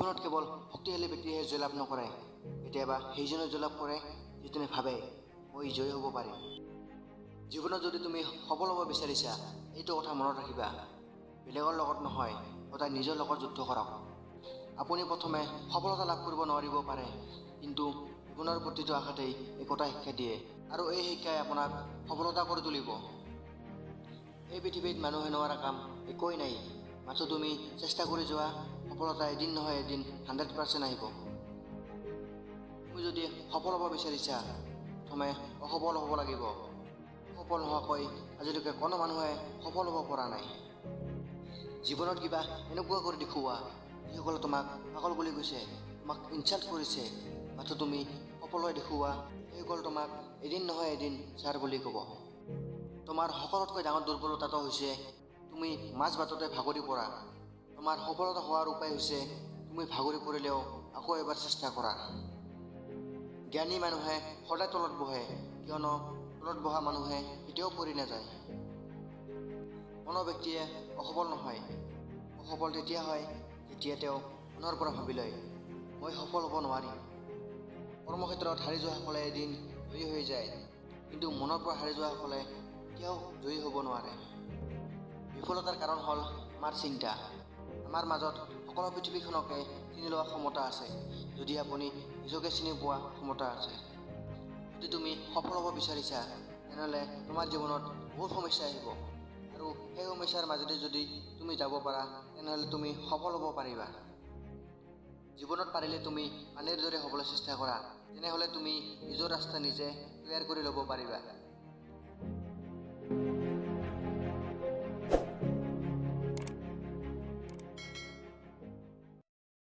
জীৱনত কেৱল শক্তিশালী ব্যক্তিহে জয়লাভ নকৰে, কেতিয়াবা সেইজনে জয়লাভ কৰে যিজনে ভাবে মই জয়ী হ'ব পাৰিম। জীৱনত যদি তুমি সফল হ'ব বিচাৰিছা, এইটো কথা মনত ৰাখিবা, বেলেগৰ লগত নহয়, সদায় নিজৰ লগত যুদ্ধ কৰক। আপুনি প্ৰথমে সফলতা লাভ কৰিব নোৱাৰিব পাৰে, কিন্তু জীৱনৰ প্ৰতিটো আঘাতেই একোটা শিক্ষা দিয়ে, আৰু এই শিক্ষাই আপোনাক সফলতা কৰি তুলিব। এই পৃথিৱীত মানুহে নোৱাৰা কাম একোৱেই নাই, মাত্ৰ তুমি চেষ্টা কৰি যোৱা, সফলতা এদিন নহয় এদিন 100% আহিব। তুমি যদি সফল হ'ব বিচাৰিছা, প্ৰথমে অসফল হ'ব লাগিব। সফল নোহোৱাকৈ আজিলৈকে কোনো মানুহে সফল হ'ব পৰা নাই। জীৱনত কিবা এনেকুৱা কৰি দেখুওৱা, যিসকলে তোমাক পাগল বুলি কৈছে, তোমাক ইনচাল্ট কৰিছে, মাত্ৰ তুমি সফল হৈ দেখুওৱা, সেইসকল তোমাক এদিন নহয় এদিন ছাৰ বুলি ক'ব। তোমাৰ সকলোতকৈ ডাঙৰ দুৰ্বলতাটো হৈছে তুমি মাজ বাটতে ভাগৰি পৰা। তোমাৰ সফলতা হোৱাৰ উপায় হৈছে তুমি ভাগৰি পৰিলেও আকৌ এবাৰ চেষ্টা কৰা। জ্ঞানী মানুহে সদায় তলত বহে, কিয়নো তলত বহা মানুহে কেতিয়াও পৰি নাযায়। কোনো ব্যক্তিয়ে অসফল নহয়, অসফল তেতিয়া হয় যেতিয়া তেওঁ মনৰ পৰা ভাবি লয় মই সফল হ'ব নোৱাৰিম। কৰ্মক্ষেত্ৰত হাৰি যোৱাসকলে এদিন জয়ী হৈ যায়, কিন্তু মনৰ পৰা হাৰি যোৱাসকলে কেতিয়াও জয়ী হ'ব নোৱাৰে। বিফলতাৰ কাৰণ হ'ল আমাৰ চিন্তা। আমাৰ মাজত সকলো পৃথিৱীখনকে চিনি লোৱা ক্ষমতা আছে, যদি আপুনি নিজকে চিনি পোৱা ক্ষমতা আছে। যদি তুমি সফল হ'ব বিচাৰিছা, তেনেহ'লে তোমাৰ জীৱনত বহুত সমস্যা আহিব, আৰু সেই সমস্যাৰ মাজেদি যদি তুমি যাব পাৰা, তেনেহ'লে তুমি সফল হ'ব পাৰিবা। জীৱনত পাৰিলে তুমি পানীৰ দৰে হ'বলৈ চেষ্টা কৰা, তেনেহ'লে তুমি নিজৰ ৰাস্তা নিজে তৈয়াৰ কৰি ল'ব পাৰিবা।